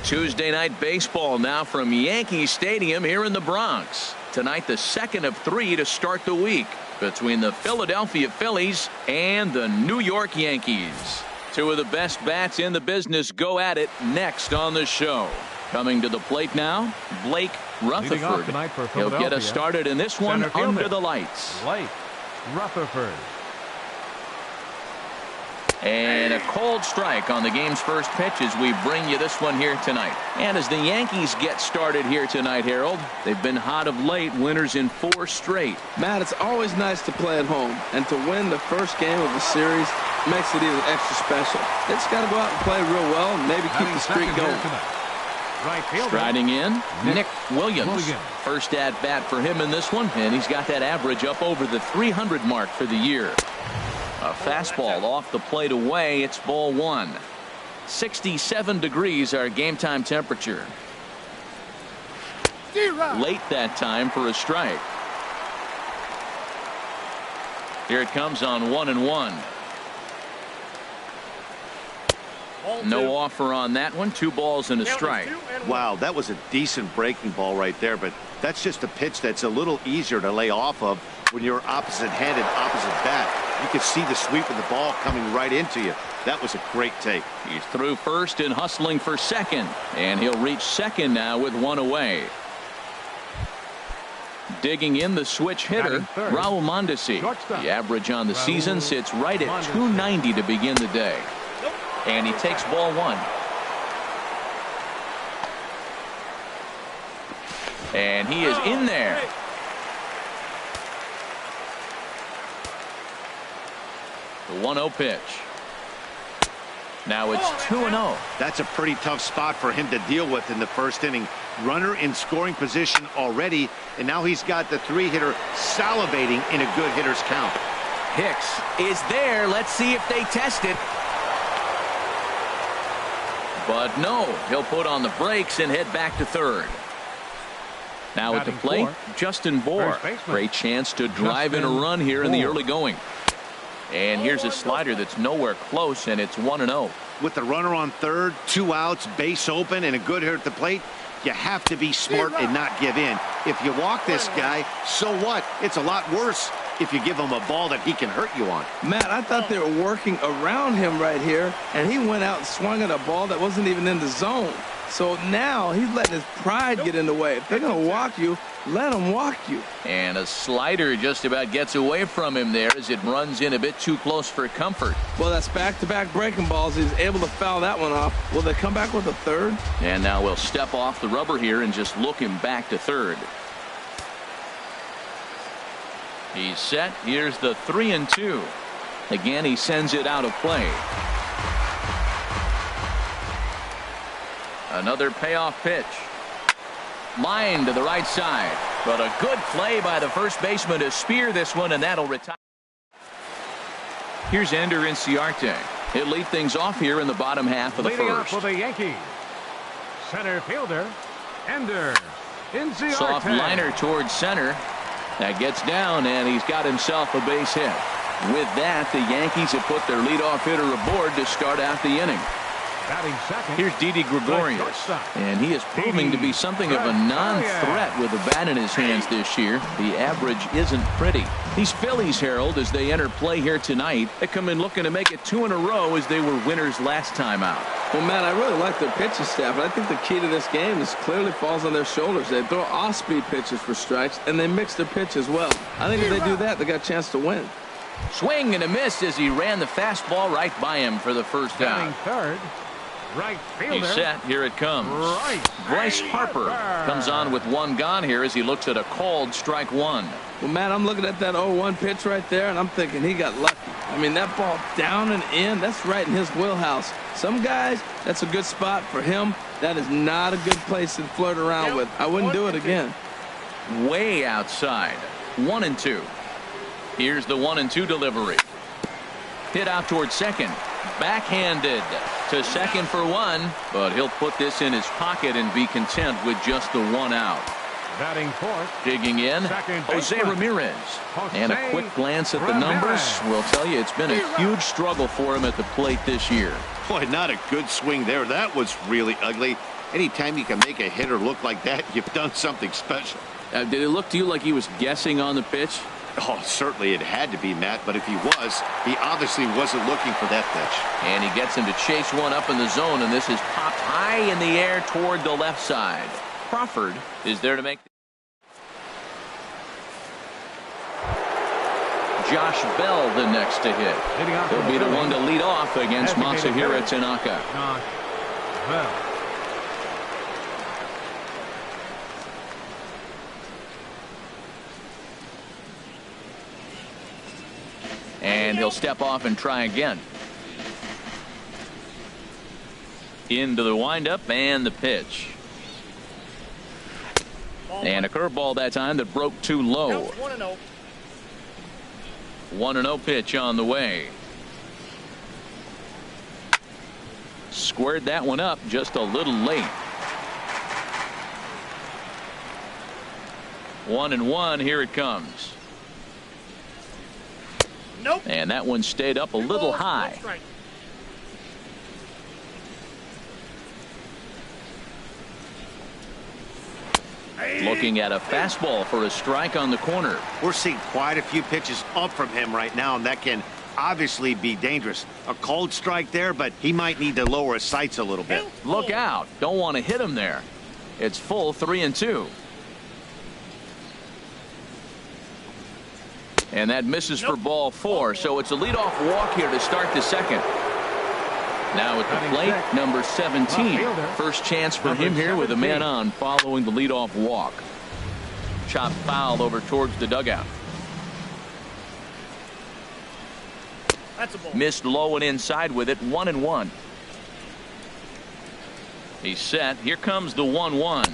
Tuesday night baseball now from Yankee Stadium here in the Bronx. Tonight, the second of 3 to start the week between the Philadelphia Phillies and the New York Yankees. Two of the best bats in the business go at it next on the show. Coming to the plate now, Blake Rutherford. He'll get us started in this one under the lights. Blake Rutherford. And a cold strike on the game's first pitch as we bring you this one here tonight. And as the Yankees get started here tonight, Harold, they've been hot of late, winners in 4 straight. Matt, it's always nice to play at home, and to win the first game of the series makes it even extra special. They just got to go out and play real well and maybe keep the streak going. Right fielder. Striding in, Nick Williams. First at bat for him in this one, and he's got that average up over the 300 mark for the year. A fastball off the plate away. It's ball 1. 67 degrees our game time temperature. Late that time for a strike. Here it comes on 1-1. No offer on that one. 2 balls and a strike. Wow, that was a decent breaking ball right there, but that's just a pitch that's a little easier to lay off of when you're opposite-handed, opposite bat. You could see the sweep of the ball coming right into you. That was a great take. He's through first and hustling for second, and he'll reach second now with 1 away. Digging in the switch hitter, Raul Mondesi. The average on the season sits right at 290 to begin the day. And he takes ball 1. And he is in there. The 1-0 pitch. Now it's 2-0. That's a pretty tough spot for him to deal with in the first inning. Runner in scoring position already, and now he's got the 3-hitter salivating in a good hitter's count. Hicks is there. Let's see if they test it. But no, he'll put on the brakes and head back to third. Now at the plate, Justin Bour. Great chance to drive in a run here in the early going. And here's a slider that's nowhere close, and it's 1-0. With the runner on third, 2 outs, base open, and a good hitter at the plate, you have to be smart and not give in. If you walk this guy, so what? It's a lot worse if you give him a ball that he can hurt you on. Matt, I thought they were working around him right here, and he went out and swung at a ball that wasn't even in the zone. So now he's letting his pride get in the way. If they're going to walk you, let them walk you. And a slider just about gets away from him there as it runs in a bit too close for comfort. Well, that's back-to-back breaking balls. He's able to foul that one off. Will they come back with a third? And now we'll step off the rubber here and just look him back to third. He's set. Here's the 3-2. Again, he sends it out of play. Another payoff pitch. Line to the right side. But a good play by the first baseman to spear this one, and that'll retire. Here's Ender Inciarte. He'll lead things off here in the bottom half of the first. For the Yankees, center fielder, Ender Inciarte. Soft liner towards center. That gets down, and he's got himself a base hit. With that, the Yankees have put their leadoff hitter aboard to start out the inning. Here's Didi Gregorius, and he is proving to be something of a non-threat with a bat in his hands this year. The average isn't pretty. These Phillies, Harold, as they enter play here tonight, they come in looking to make it 2 in a row as they were winners last time out. Well, Matt, I really like their pitching staff, but I think the key to this game is clearly falls on their shoulders. They throw off-speed pitches for strikes, and they mix their pitch as well. I think if they do that, they got a chance to win. Swing and a miss as he ran the fastball right by him for the first out. Third. Right fielder. He's set. Here it comes. Bryce Harper comes on with 1 gone here as he looks at a called strike 1. Well, Matt, I'm looking at that 0-1 pitch right there, and I'm thinking he got lucky. I mean, that ball down and in, that's right in his wheelhouse. Some guys, that's a good spot. For him, that is not a good place to flirt around with. I wouldn't do it again. Way outside. 1-2. Here's the 1-2 delivery. Hit out towards second. Backhanded to second for 1, but he'll put this in his pocket and be content with just the 1 out. Batting fourth. Digging in, Jose Ramirez. And a quick glance at the numbers will tell you it's been a huge struggle for him at the plate this year. Boy, not a good swing there. That was really ugly. Anytime you can make a hitter look like that, you've done something special. Did it look to you like he was guessing on the pitch? Oh, certainly it had to be, Matt, but if he was, he obviously wasn't looking for that pitch. And he gets him to chase one up in the zone, and this is popped high in the air toward the left side. Crawford is there to make. Josh Bell the next to hit. He'll be the one to lead off against Masahiro Tanaka. Josh Bell. And he'll step off and try again. Into the windup and the pitch. And a curveball that time that broke too low. 1-0 pitch on the way. Squared that one up just a little late. 1-1. Here it comes. Nope. And that one stayed up a little high. Looking at a fastball for a strike on the corner. We're seeing quite a few pitches up from him right now, and that can obviously be dangerous. A cold strike there, but he might need to lower his sights a little bit. Look out. Don't want to hit him there. It's full 3-2. And that misses for ball 4, so it's a leadoff walk here to start the second. Now at the plate, number 17. First chance for him here with a man on following the leadoff walk. Chop foul over towards the dugout. That's a ball. Missed low and inside with it. 1-1. He's set. Here comes the 1-1.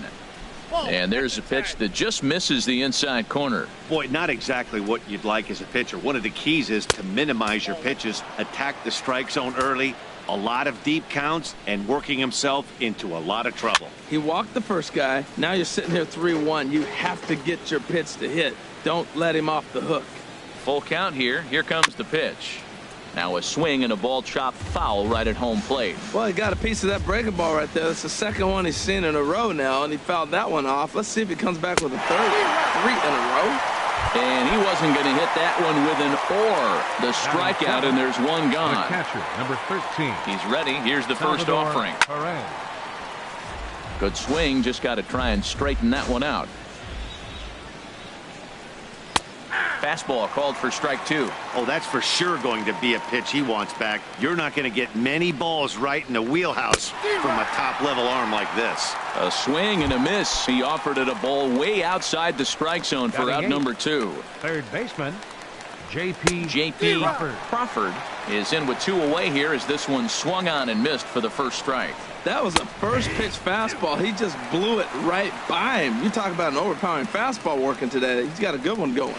And there's a pitch that just misses the inside corner. Boy, not exactly what you'd like as a pitcher. One of the keys is to minimize your pitches, attack the strike zone early, a lot of deep counts, and working himself into a lot of trouble. He walked the first guy. Now you're sitting here 3-1. You have to get your pitch to hit. Don't let him off the hook. Full count here. Here comes the pitch. Now a swing and a ball chopped foul right at home plate. Well, he got a piece of that breaking ball right there. That's the second one he's seen in a row now, and he fouled that one off. Let's see if he comes back with a third. 3 in a row. And he wasn't going to hit that one with an or. The strikeout, and there's one gone. The catcher, number 13. He's ready. Here's the first offering. Good swing. Just got to try and straighten that one out. Fastball called for strike 2. Oh, that's for sure going to be a pitch he wants back. You're not going to get many balls right in the wheelhouse from a top-level arm like this. A swing and a miss. He offered it a ball way outside the strike zone for out number 2. Third baseman, J.P. Crawford is in with 2 away here as this one swung on and missed for the first strike. That was a first pitch fastball. He just blew it right by him. You talk about an overpowering fastball working today. He's got a good one going.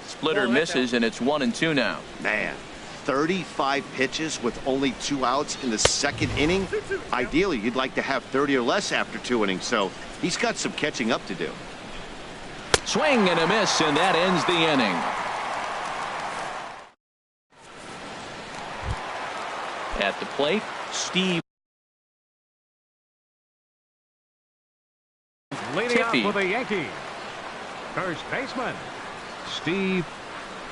Splitter misses, and it's 1-2 now. Man, 35 pitches with only 2 outs in the second inning. Ideally, you'd like to have 30 or less after 2 innings, so he's got some catching up to do. Swing and a miss, and that ends the inning. At the plate, Steve leading out Tiffy. for the Yankees. First baseman, Steve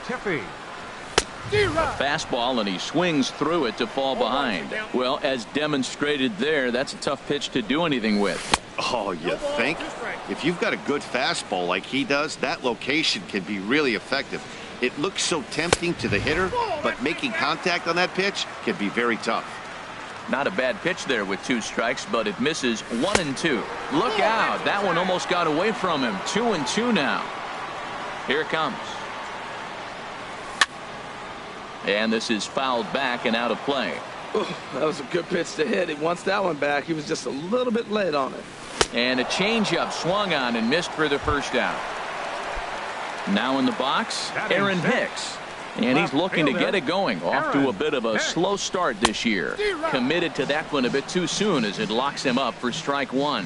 Tiffy. A fastball, and he swings through it to fall behind. Well, as demonstrated there, that's a tough pitch to do anything with. Oh, you think? If you've got a good fastball like he does, that location can be really effective. It looks so tempting to the hitter, but making contact on that pitch can be very tough. Not a bad pitch there with 2 strikes, but it misses. 1-2. Look out. That one almost got away from him. 2-2 now. Here it comes. And this is fouled back and out of play. Ooh, that was a good pitch to hit. He wants that one back. He was just a little bit late on it. And a changeup swung on and missed for the first out. Now in the box, Aaron Hicks. And he's looking to get it going. Off to a bit of a slow start this year. Committed to that one a bit too soon as it locks him up for strike 1.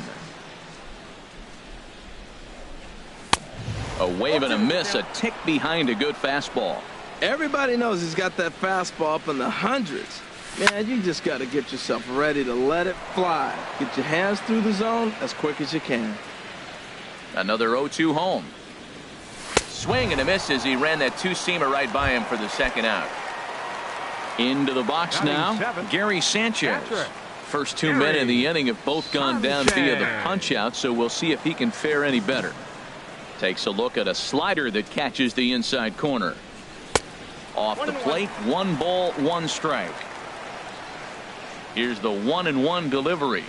A wave and a miss, a tick behind a good fastball. Everybody knows he's got that fastball up in the hundreds. Man, you just got to get yourself ready to let it fly. Get your hands through the zone as quick as you can. Another 0-2 home. Swing and a miss as he ran that two-seamer right by him for the second out. Into the box now, Gary Sanchez. First 2 men in the inning have both gone down via the punch-out, so we'll see if he can fare any better. Takes a look at a slider that catches the inside corner. Off the plate, 1 ball, 1 strike. Here's the 1-1 delivery.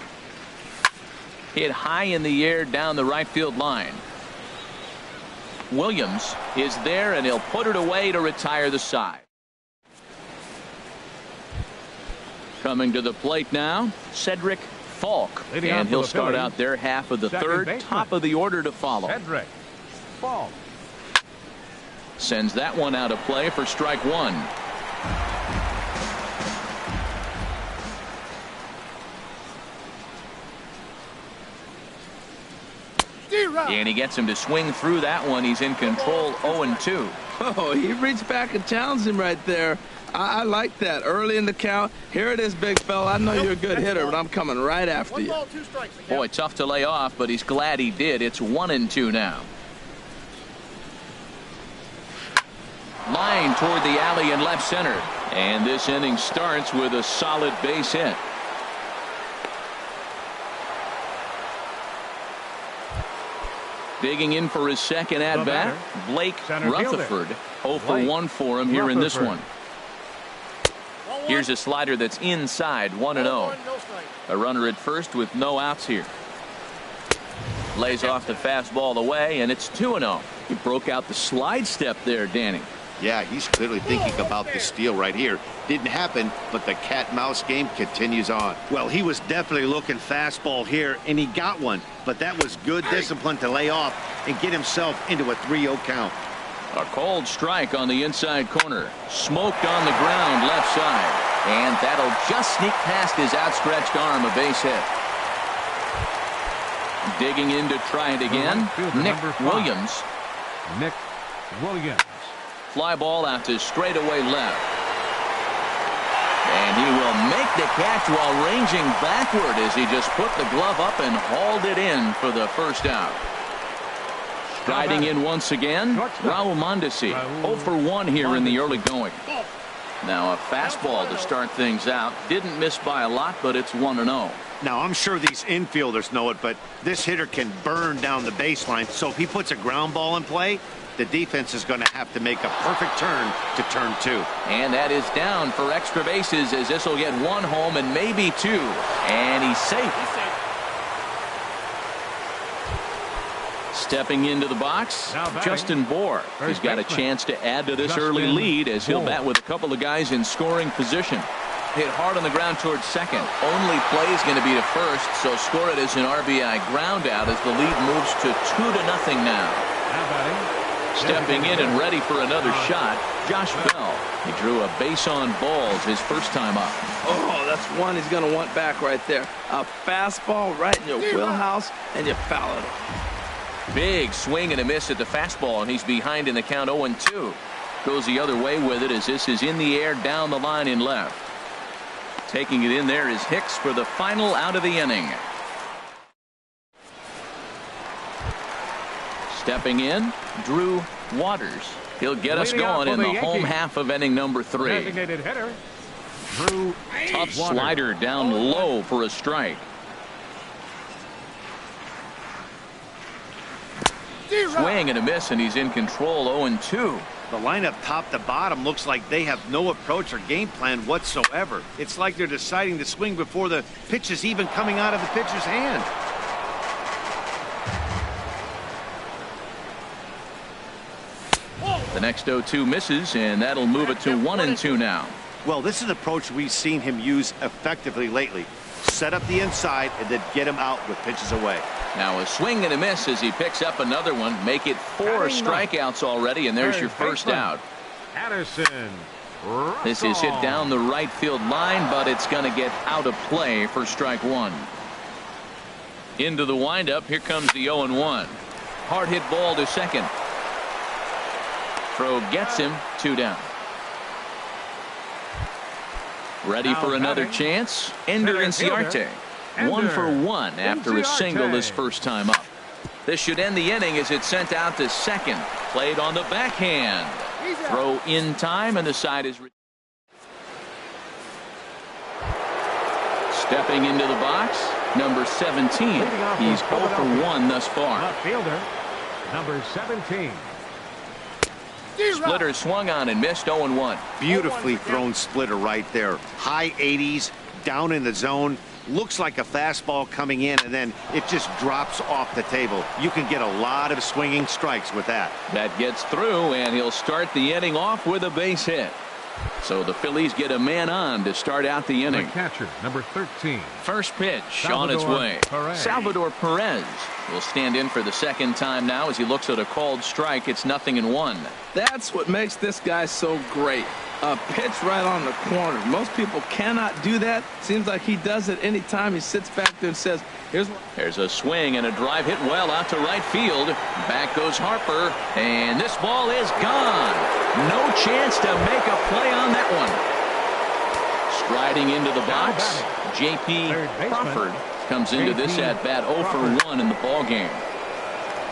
Hit high in the air down the right field line. Williams is there, and he'll put it away to retire the side. Coming to the plate now, Cedric Falk. And he'll start out their half of the third, top of the order to follow. Cedric Falk sends that one out of play for strike 1. And he gets him to swing through that one. He's in control, 0-2. Oh, he reached back and challenged him right there. I like that. Early in the count. Here it is, big fella. I know you're a good hitter, but I'm coming right after you. Boy, tough to lay off, but he's glad he did. It's 1-2 now. Line toward the alley in left center. And this inning starts with a solid base hit. Digging in for his second at-bat, Blake Rutherford. 0 for 1 for him here in this one. Here's a slider that's inside, 1-0. A runner at first with no outs here. Lays off the fastball away, and it's 2-0. He broke out the slide step there, Danny. Yeah, he's clearly thinking about the steal right here. Didn't happen, but the cat-mouse game continues on. Well, he was definitely looking fastball here, and he got one. But that was good discipline to lay off and get himself into a 3-0 count. A cold strike on the inside corner. Smoked on the ground left side. And that'll just sneak past his outstretched arm, a base hit. Digging in to try it again, Nick Williams. Nick Williams. Fly ball out to straightaway left. And he will make the catch while ranging backward as he just put the glove up and hauled it in for the first out. Striding in once again, Raul Mondesi. 0 for 1 here in the early going. Now a fastball to start things out. Didn't miss by a lot, but it's 1-0. Now, I'm sure these infielders know it, but this hitter can burn down the baseline. So if he puts a ground ball in play, the defense is going to have to make a perfect turn to turn 2. And that is down for extra bases as this will get 1 home and maybe 2. And he's safe. Stepping into the box, Justin Bohr. He's got a chance to add to this early lead as he'll bat with a couple of guys in scoring position. Hit hard on the ground towards second. Only play is going to be to first, so score it as an RBI ground out as the lead moves to 2-0 now. Stepping in and ready for another shot, Josh Bell. He drew a base on balls his first time up. Oh, that's one he's going to want back right there. A fastball right in your wheelhouse, and you foul it. Big swing and a miss at the fastball, and he's behind in the count 0-2. Goes the other way with it as this is in the air down the line in left. Taking it in there is Hicks for the final out of the inning. Stepping in, Drew Waters. He'll get us going in the home half of inning number 3. Designated hitter, Drew Tough slider down low for a strike. Swing and a miss, and he's in control, 0-2. The lineup top to bottom looks like they have no approach or game plan whatsoever. It's like they're deciding to swing before the pitch is even coming out of the pitcher's hand. The next 0-2 misses, and that'll move it to 1-2 now. Well, this is an approach we've seen him use effectively lately. Set up the inside and then get him out with pitches away. Now a swing and a miss as he picks up another one. Make it 4 strikeouts already, and there's your first out. Addison. This is hit down the right field line, but it's going to get out of play for strike 1. Into the windup. Here comes the 0-1. Hard hit ball to second. Throw gets him 2 down. Ready for another chance. Ender Inciarte. 1 for 1 after a single his first time up. This should end the inning as it's sent out to second. Played on the backhand. Throw in time, and the side is. Stepping into the box, number 17. He's 0 for 1 thus far. Left fielder, number 17. Splitter swung on and missed 0-1. Beautifully thrown splitter right there. High 80s, down in the zone. Looks like a fastball coming in, and then it just drops off the table. You can get a lot of swinging strikes with that. That gets through, and he'll start the inning off with a base hit. So the Phillies get a man on to start out the inning. The catcher, number 13. First pitch on its way. Salvador Perez will stand in for the second time now as he looks at a called strike. It's 0-1. That's what makes this guy so great. A pitch right on the corner. Most people cannot do that. Seems like he does it anytime he sits back there and says, There's a swing and a drive hit well out to right field. Back goes Harper, and this ball is gone. No chance to make a play on that one. Striding into the box, J.P. Crawford comes into this at-bat 0 for 1 in the ballgame.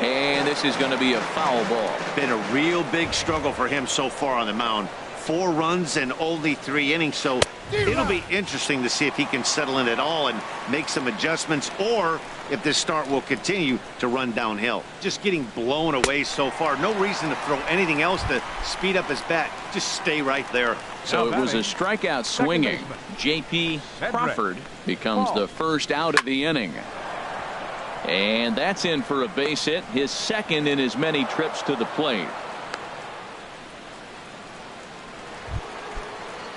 And this is going to be a foul ball. Been a real big struggle for him so far on the mound. 4 runs and only 3 innings, so it'll be interesting to see if he can settle in at all and make some adjustments, or if this start will continue to run downhill. Just getting blown away so far. No reason to throw anything else to speed up his bat. Just stay right there. So it was a strikeout swinging. J.P. Crawford becomes the first out of the inning. And that's in for a base hit, his second in as many trips to the plate.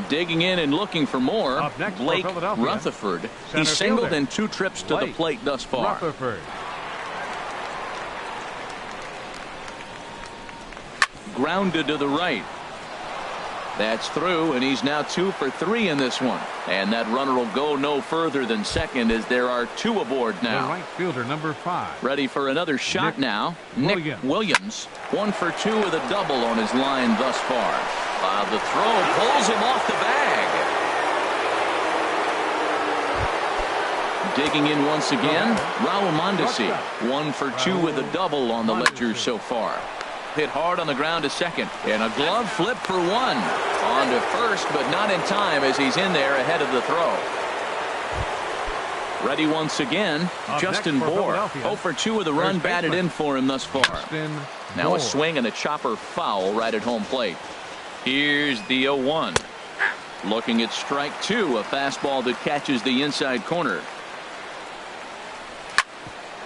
Digging in and looking for more, Blake Rutherford. He's singled in 2 trips to the plate thus far. Rutherford. Grounded to the right. That's through, and he's now 2 for 3 in this one. And that runner will go no further than second as there are 2 aboard now. The right fielder, number 5. Ready for another shot now. Nick Williams. 1 for 2 with a double on his line thus far. The throw pulls him off the bag. Digging in once again, Raul Mondesi. 1 for 2 with a double on the ledger so far. Hit hard on the ground to second, and a glove flip for 1. On to first, but not in time as he's in there ahead of the throw. Ready once again, Justin Bour. 0 for 2 with a run batted in for him thus far. Now a swing and a chopper foul right at home plate. Here's the 0-1. Looking at strike 2, a fastball that catches the inside corner.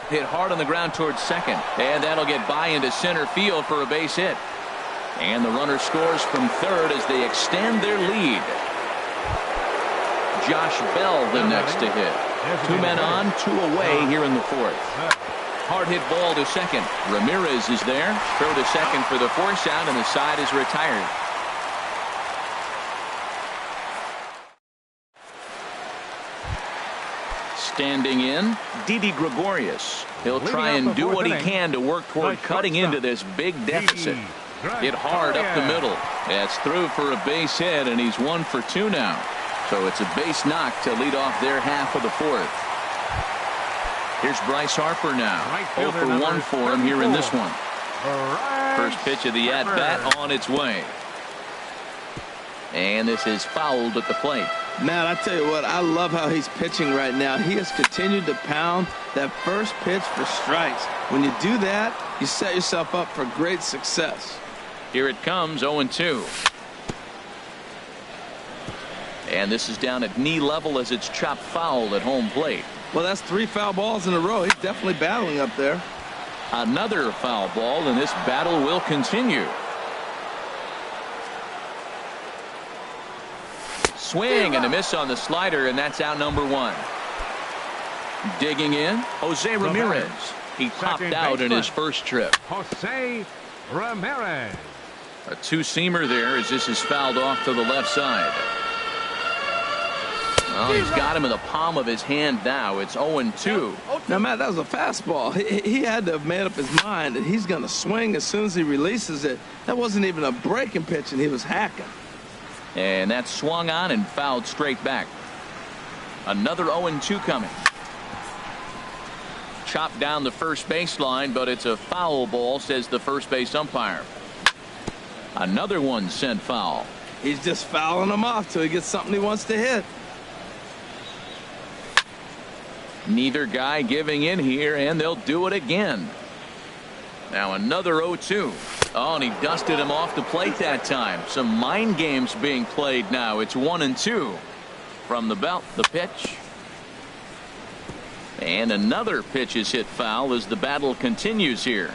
Hit hard on the ground towards second, and that'll get by into center field for a base hit. And the runner scores from third as they extend their lead. Josh Bell the next to hit. 2 men on, 2 away here in the 4th. Hard hit ball to second. Ramirez is there. Throw to second for the force out, and the side is retired. Standing in, Didi Gregorius. He'll try and do what he can to work toward cutting into this big deficit. Hit hard up the middle. That's through for a base hit, and he's 1 for 2 now. So it's a base knock to lead off their half of the 4th. Here's Bryce Harper now. 0 for 1 for him here in this one. First pitch of the at-bat on its way. And this is fouled at the plate. Man, I tell you what, I love how he's pitching right now. He has continued to pound that first pitch for strikes. When you do that, you set yourself up for great success. Here it comes, 0-2. And this is down at knee level as it's chopped foul at home plate. Well, that's 3 foul balls in a row. He's definitely battling up there. Another foul ball, and this battle will continue. Swing and a miss on the slider, and that's out number 1. Digging in, Jose Ramirez. He popped out in his first trip. Jose Ramirez. A 2-seamer there as this is fouled off to the left side. Oh, he's got him in the palm of his hand now. It's 0-2. Now, Matt, that was a fastball. He had to have made up his mind that he's going to swing as soon as he releases it. That wasn't even a breaking pitch, and he was hacking. And that swung on and fouled straight back. Another 0-2 coming. Chopped down the first baseline, but it's a foul ball, says the first base umpire. Another one sent foul. He's just fouling them off till he gets something he wants to hit. Neither guy giving in here, and they'll do it again. Now another 0-2. Oh, and he dusted him off the plate that time. Some mind games being played now. It's 1-2. From the belt, the pitch. And another pitch is hit foul as the battle continues here.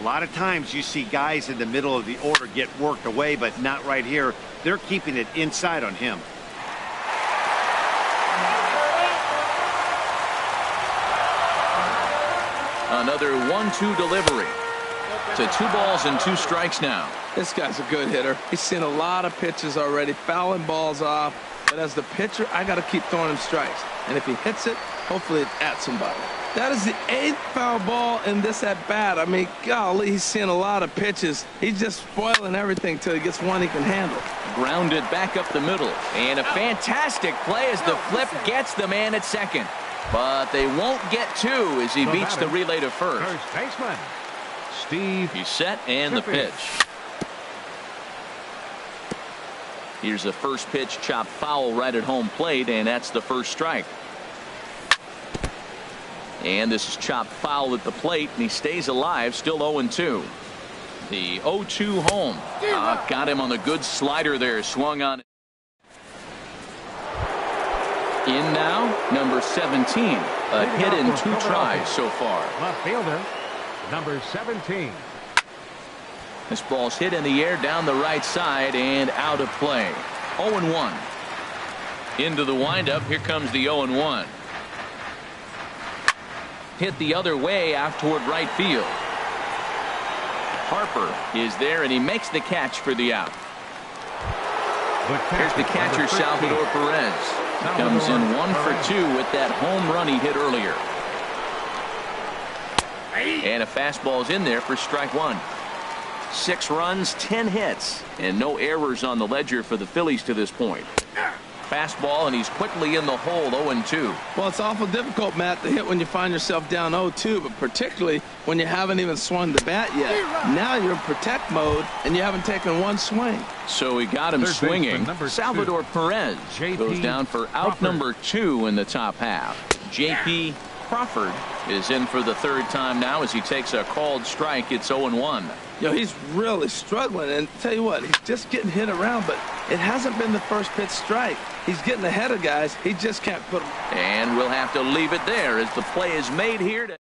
A lot of times you see guys in the middle of the order get worked away, but not right here. They're keeping it inside on him. Another 1-2 delivery. To 2 balls and 2 strikes now. This guy's a good hitter. He's seen a lot of pitches already, fouling balls off. But as the pitcher, I got to keep throwing him strikes. And if he hits it, hopefully it's at somebody. That is the 8th foul ball in this at-bat. I mean, golly, he's seeing a lot of pitches. He's just spoiling everything till he gets one he can handle. Grounded back up the middle. And a fantastic play as the flip gets the man at second. But they won't get 2 as he beats the relay to first. First baseman, Steve. He's set and the pitch. Here's the first pitch chopped foul right at home plate, and that's the first strike. And this is chopped foul at the plate, and he stays alive, still 0-2. The 0-2 home. Got him on the good slider there, swung on. In now, number 17. A hit in 2 tries so far. Left fielder, number 17. This ball's hit in the air down the right side and out of play. 0-1. Into the windup. Here comes the 0-1. Hit the other way out toward right field. Harper is there, and he makes the catch for the out. Here's the catcher, Salvador Perez. Comes in 1 for 2 with that home run he hit earlier. And a fastball's in there for strike 1. 6 runs, 10 hits, and no errors on the ledger for the Phillies to this point. Fastball, and he's quickly in the hole, 0-2. Well, it's awful difficult, Matt, to hit when you find yourself down 0-2, but particularly when you haven't even swung the bat yet. Now you're in protect mode, and you haven't taken 1 swing. So he got him swinging. Salvador Perez goes down for out number 2 in the top half. J.P. Crawford is in for the 3rd time now as he takes a called strike. It's 0-1. Yo, he's really struggling, and tell you what, he's just getting hit around, but it hasn't been the first pitch strike. He's getting ahead of guys. He just can't put them. And we'll have to leave it there as the play is made here.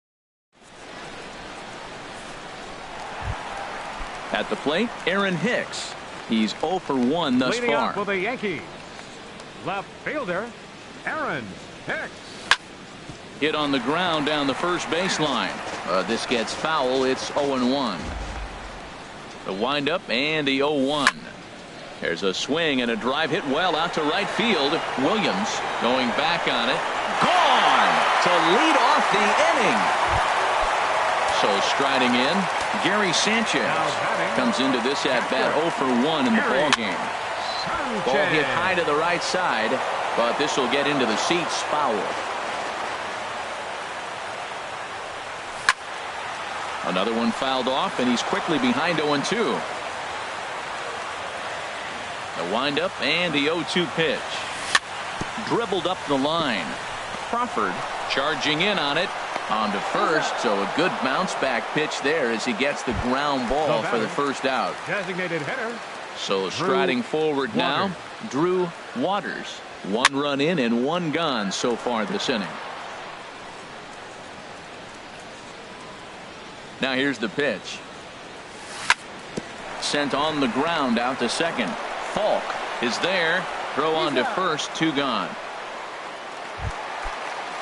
At the plate, Aaron Hicks. He's 0 for 1 thus Leading far. up for the Yankees, left fielder, Aaron Hicks. Hit on the ground down the first baseline. This gets foul. It's 0-1. The windup and the 0-1. There's a swing and a drive hit well out to right field. Williams going back on it. Gone to lead off the inning. So striding in, Gary Sanchez comes into this at bat 0 for 1 in the ball game. Ball hit high to the right side, but this will get into the seats, foul. Another one fouled off, and he's quickly behind 0-2. The windup and the 0-2 pitch. Dribbled up the line. Crawford charging in on it. On to first, so a good bounce back pitch there as he gets the ground ball for the first out. Designated hitter. So striding forward now, Drew Waters. 1 run in and 1 gone so far this inning. Now here's the pitch. Sent on the ground out to second. Falk is there. Throw on to first, 2 gone.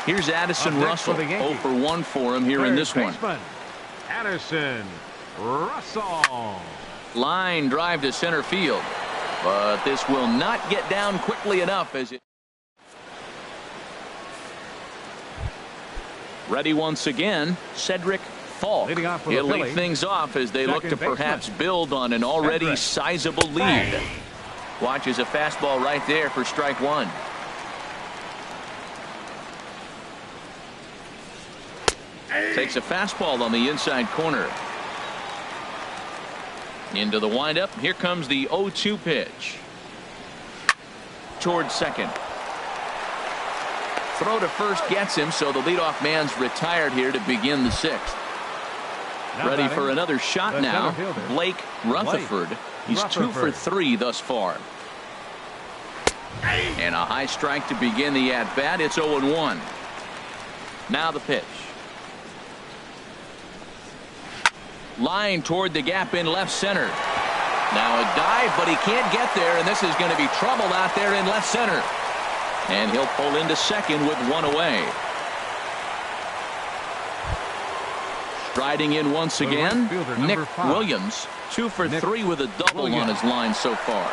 Here's Addison Russell. 0 for 1 for him here in this one. Addison Russell. Line drive to center field. But this will not get down quickly enough as it. Ready once again, Cedric Falk. He'll lead things off as they look to perhaps build on an already sizable lead. Watches a fastball right there for strike one. Takes a fastball on the inside corner. Into the windup. Here comes the 0-2 pitch. Towards second. Throw to first gets him, so the leadoff man's retired here to begin the sixth. Ready for another shot now. Blake Rutherford. He's 2 for 3 thus far. And a high strike to begin the at-bat. It's 0-1. Now the pitch. Line toward the gap in left center. Now a dive, but he can't get there, and this is going to be trouble out there in left center. And he'll pull into second with one away. Striding in once again, Nick Williams. 2 for 3 with a double on his line so far.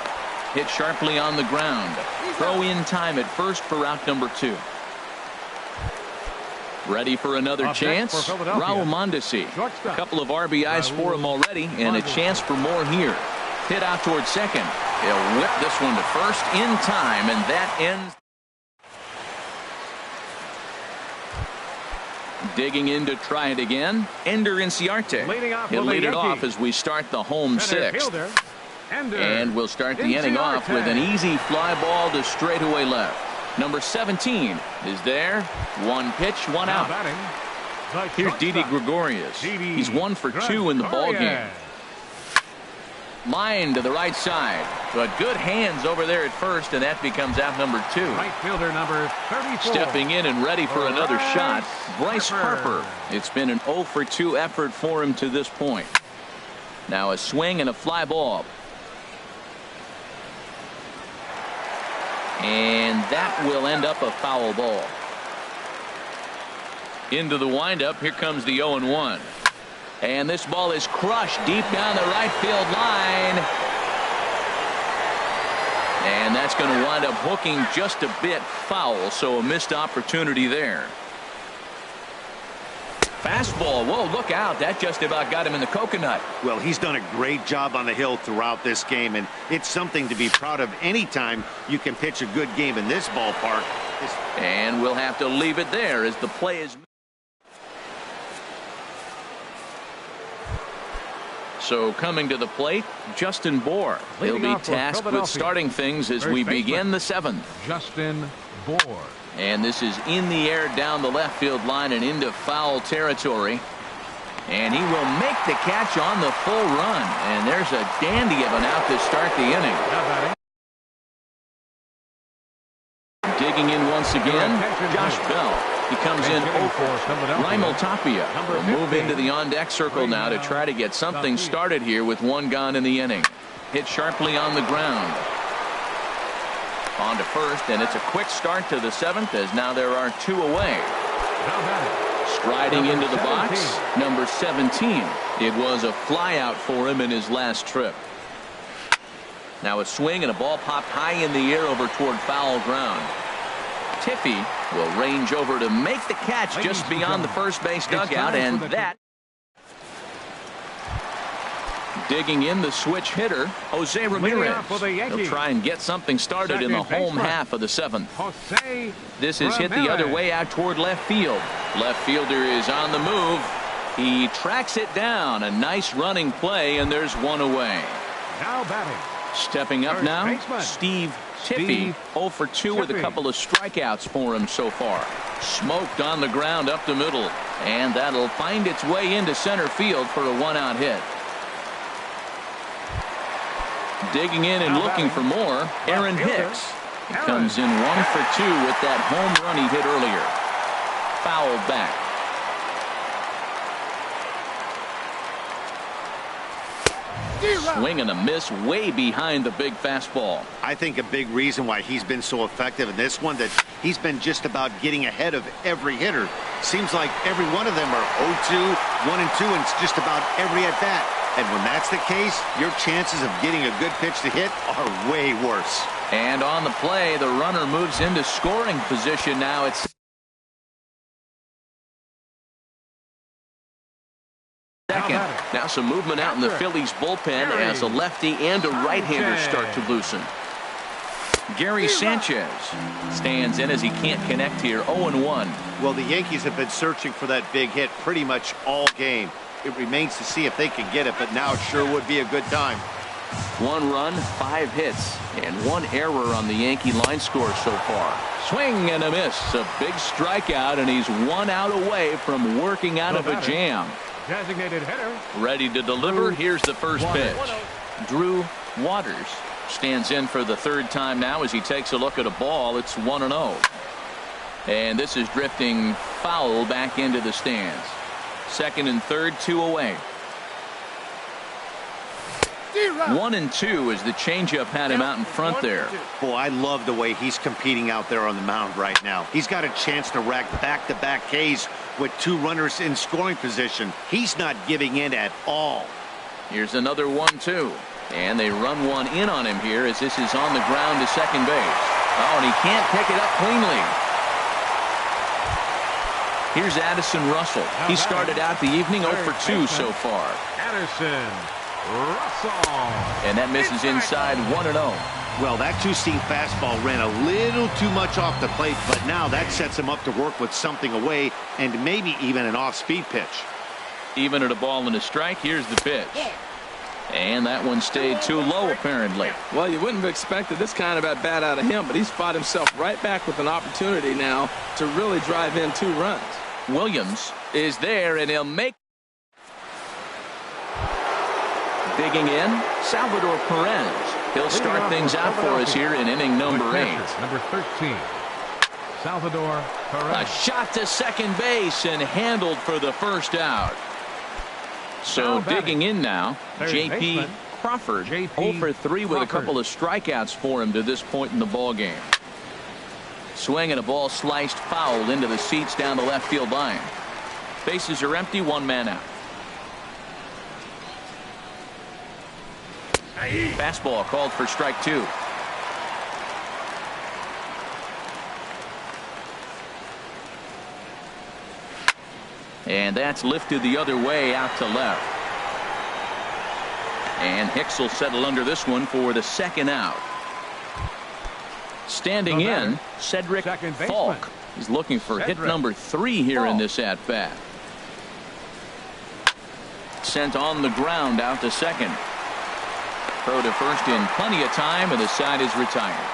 Hit sharply on the ground. Throw in time at first for out number 2. Ready for another chance. Raul Mondesi. A couple of RBIs for him already, and a chance for more here. Hit out towards second. He'll whip this one to first in time, and that ends. Digging in to try it again, Ender Inciarte. He'll lead it off as we start the home sixth. And we'll start the inning off with an easy fly ball to straightaway left. Number 17 is there. One pitch, one out. Here's Didi Gregorius. He's 1 for 2 in the ballgame. Line to the right side, but good hands over there at first, and that becomes out number 2. Right fielder number 34. Stepping in and ready for another shot, Bryce Harper. It's been an 0 for 2 effort for him to this point. Now a swing and a fly ball. And that will end up a foul ball. Into the windup. Here comes the 0-1. And this ball is crushed deep down the right field line. And that's going to wind up hooking just a bit foul, so a missed opportunity there. Fastball. Whoa, look out. That just about got him in the coconut. Well, he's done a great job on the hill throughout this game, and it's something to be proud of anytime you can pitch a good game in this ballpark. And we'll have to leave it there as the play is. So coming to the plate, Justin Bour. He'll be tasked with starting things as we begin the 7th. Justin Bour. And this is in the air down the left field line and into foul territory. And he will make the catch on the full run. And there's a dandy of an out to start the inning. Digging in once again, Josh Bell. He comes in 0 for. Raimel Tapia will move into the on-deck circle now to try to get something started here with 1 gone in the inning. Hit sharply on the ground. On to first, and it's a quick start to the 7th as now there are 2 away. Striding into the box, number 17. It was a fly out for him in his last trip. Now a swing and a ball popped high in the air over toward foul ground. Tiffy will range over to make the catch just beyond the first base dugout, and that. Digging in the switch hitter, Jose Ramirez. He'll try and get something started in the home half of the 7th. This is hit the other way out toward left field. Left fielder is on the move. He tracks it down. A nice running play, and there's 1 away. Now batting. Stepping up now, Steve Tiffy. 0 for 2 with a couple of strikeouts for him so far. Smoked on the ground up the middle, and that'll find its way into center field for a 1-out hit. Digging in and looking for more, Aaron Hicks. He comes in 1 for 2 with that home run he hit earlier. Fouled back. Swing and a miss way behind the big fastball. I think a big reason why he's been so effective in this one, that he's been just about getting ahead of every hitter. Seems like every one of them are 0-2, 1-2, and it's just about every at bat. And when that's the case, your chances of getting a good pitch to hit are way worse. And on the play, the runner moves into scoring position now. It's second. Now some movement out in the Phillies bullpen as a lefty and a right-hander start to loosen. Gary Sanchez stands in as he can't connect here. 0-1. Well, the Yankees have been searching for that big hit pretty much all game. It remains to see if they can get it, but now it sure would be a good time. 1 run, 5 hits, and 1 error on the Yankee line score so far. Swing and a miss. A big strikeout, and he's 1 out away from working out of a jam. Designated hitter. Ready to deliver. Here's the first pitch. Drew Waters stands in for the 3rd time now as he takes a look at a ball. It's 1-0. And this is drifting foul back into the stands. 2nd and 3rd, 2 away. 1-2 as the changeup had him out in front there. Boy, I love the way he's competing out there on the mound right now. He's got a chance to rack back-to-back Ks with 2 runners in scoring position. He's not giving in at all. Here's another 1-2. And they run 1 in on him here as this is on the ground to second base. Oh, and he can't pick it up cleanly. Here's Addison Russell. He started out the evening 0 for 2 so far. Addison Russell. And that misses inside 1-0. Well, that 2-seam fastball ran a little too much off the plate, but now that sets him up to work with something away and maybe even an off-speed pitch. Even at a ball and a strike, here's the pitch. And that one stayed too low, apparently. Well, you wouldn't have expected this kind of at-bat out of him, but he's fought himself right back with an opportunity now to really drive in 2 runs. Williams is there, and he'll make. Digging in, Salvador Perez. He'll start things out for us here in inning number 8. Number 13, Salvador Perez. A shot to second base and handled for the first out. So digging in now, J.P. Crawford. 0 for 3 with a couple of strikeouts for him to this point in the ball game. Swing and a ball sliced foul into the seats down the left field line. Bases are empty, 1 man out. Fastball called for strike 2. And that's lifted the other way out to left. And Hicks will settle under this one for the 2nd out. Standing in, Cedric Falk. He's looking for hit number 3 here in this at-bat. Sent on the ground out to second. Throw to first in plenty of time, and the side is retired.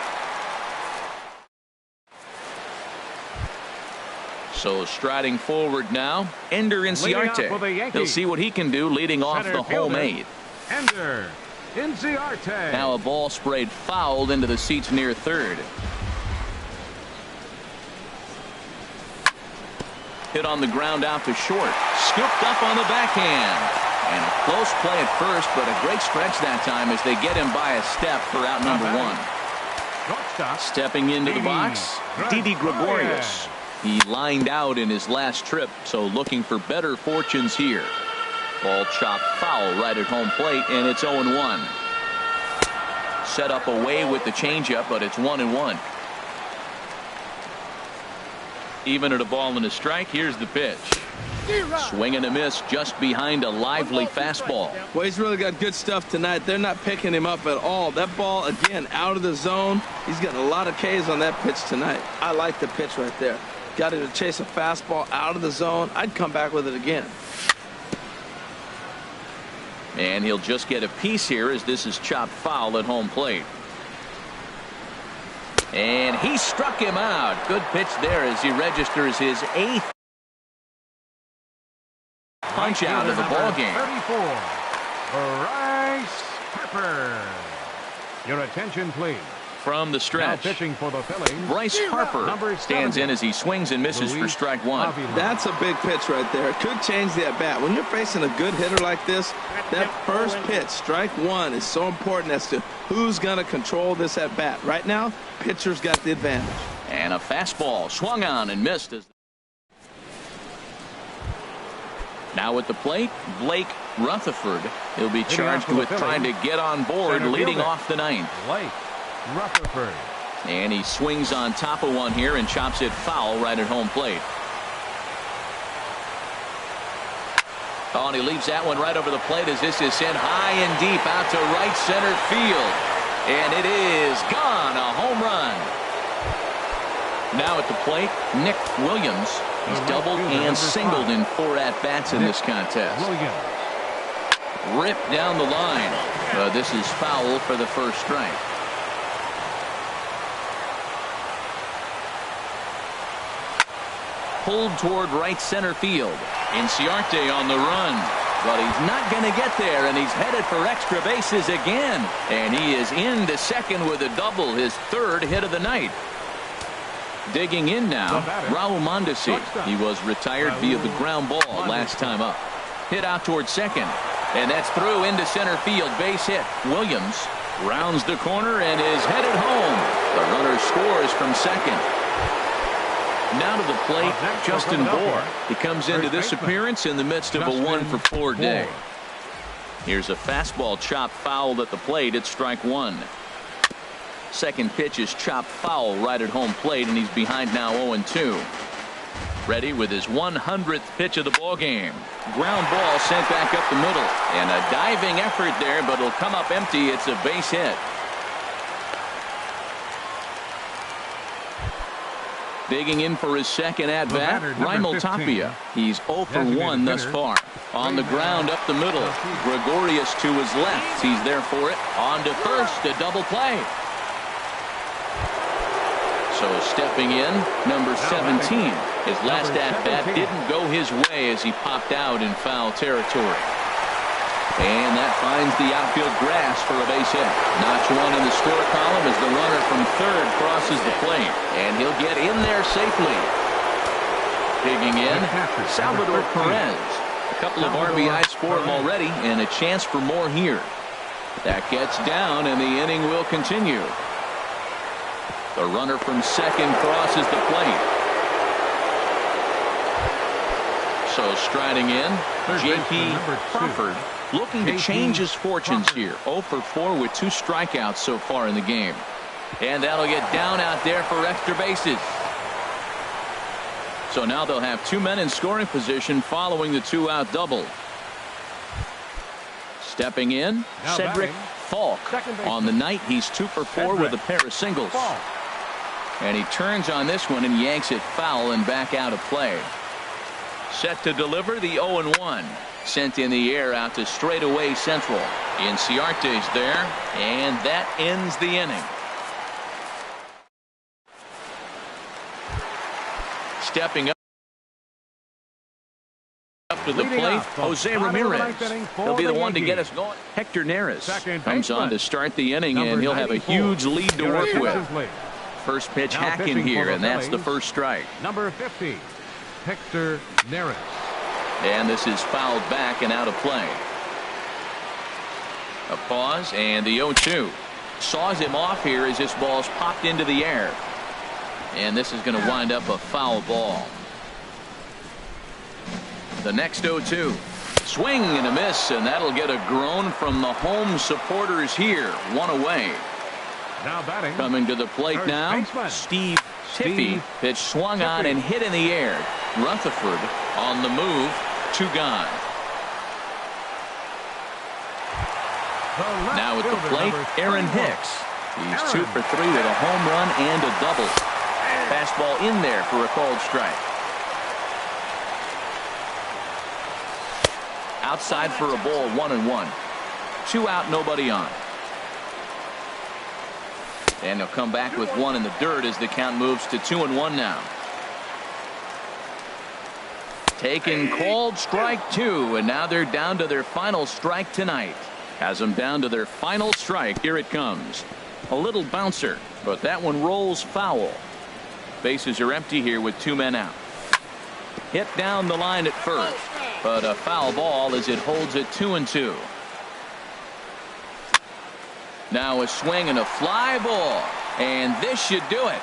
So striding forward now, Ender Inciarte. He'll see what he can do leading off the home 8. Ender Inciarte. Now a ball sprayed fouled into the seats near third. Hit on the ground out to short. Scooped up on the backhand. And a close play at first, but a great stretch that time as they get him by a step for out number 1. Stepping into the box, Didi Gregorius. He lined out in his last trip, so looking for better fortunes here. Ball chopped foul right at home plate, and it's 0-1. Set up away with the changeup, but it's 1-1. Even at a ball and a strike, here's the pitch. Swing and a miss just behind a lively fastball. Well, he's really got good stuff tonight. They're not picking him up at all. That ball, again, out of the zone. He's getting a lot of Ks on that pitch tonight. I like the pitch right there. Got him to chase a fastball out of the zone. I'd come back with it again. And he'll just get a piece here as this is chopped foul at home plate. And he struck him out. Good pitch there as he registers his 8th punch out of the ball game. 34, Bryce Harper. Your attention, please. From the stretch, now pitching for the Phillies, Bryce Harper stands in as he swings and misses for strike 1. That's a big pitch right there. It could change the at-bat. When you're facing a good hitter like this, that first pitch, strike 1, is so important as to who's going to control this at-bat. Right now, pitcher's got the advantage. And a fastball swung on and missed. Now at the plate, Blake Rutherford. He'll be charged with trying to get on board leading off the 9th. Blake Rutherford. And he swings on top of one here and chops it foul right at home plate. Oh, and he leaves that one right over the plate as this is sent high and deep out to right center field. And it is gone, a home run. Now at the plate, Nick Williams. He's doubled and singled in 4 at-bats in this contest. Ripped down the line. This is foul for the first strike. Pulled toward right center field. Inciarte on the run. But he's not going to get there, and he's headed for extra bases again. And he is into second with a double, his 3rd hit of the night. Digging in now, Raul Mondesi. He was retired via the ground ball last time up. Hit out towards second. And that's through into center field. Base hit. Williams rounds the corner and is headed home. The runner scores from second. Now to the plate, Justin Bour. He comes into this appearance in the midst of a 1-for-4 day. Here's a fastball chopped foul at the plate. It's strike 1. Second pitch is chopped foul right at home plate, and he's behind now 0-2. Ready with his 100th pitch of the ball game. Ground ball sent back up the middle, and a diving effort there, but it'll come up empty. It's a base hit. Digging in for his second at-bat, Raimel Tapia. He's 0 for 1 thus far. On the ground up the middle. Gregorius to his left. He's there for it. On to first, a double play. So stepping in, number 17. His last at-bat didn't go his way as he popped out in foul territory. And that finds the outfield grass for a base hit. Notch 1 in the score column as the runner from third crosses the plate. And he'll get in there safely. Digging in, Salvador Perez. A couple of RBIs for him already, and a chance for more here. That gets down, and the inning will continue. The runner from second crosses the plate. So striding in, J.P. Crawford. Looking to change his fortunes here. 0 for 4 with 2 strikeouts so far in the game. And that'll get down out there for extra bases. So now they'll have 2 men in scoring position following the 2-out double. Stepping in, Cedric Falk. On the night, he's 2 for 4 with a pair of singles. And he turns on this one and yanks it foul and back out of play. Set to deliver the 0-1. Sent in the air out to straightaway central. Inciarte's there, and that ends the inning. Stepping up to the plate, Jose Ramirez. He'll be the one to get us going. Hector Neris comes on to start the inning, and he'll have a huge lead to work with. First pitch hack in here, and that's the first strike. Number 50, Hector Neris. And this is fouled back and out of play. A pause and the 0-2. Saws him off here as this ball's popped into the air. And this is going to wind up a foul ball. The next 0-2. Swing and a miss, and that'll get a groan from the home supporters here. 1 away. Now batting. Coming to the plate now, Steve Tiffy. Pitch swung on and hit in the air. Rutherford on the move. 2 gone. Now at the plate, Aaron Hicks. He's 2 for 3 with a home run and a double. Fastball in there for a called strike. Outside for a ball, 1-1. 2 out, nobody on. And they'll come back with 1 in the dirt as the count moves to 2-1 now. Taken, called strike 2, and now they're down to their final strike tonight. Has them down to their final strike. Here it comes. A little bouncer, but that one rolls foul. Bases are empty here with 2 men out. Hit down the line at first, but a foul ball as it holds it 2-2. Now a swing and a fly ball, and this should do it.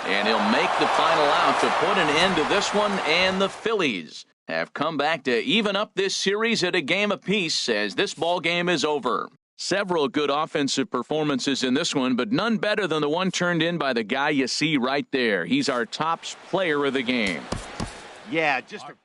And he'll make the final out to put an end to this one, and the Phillies have come back to even up this series at a game apiece as this ball game is over. Several good offensive performances in this one, but none better than the one turned in by the guy you see right there. He's our top player of the game. Yeah, just a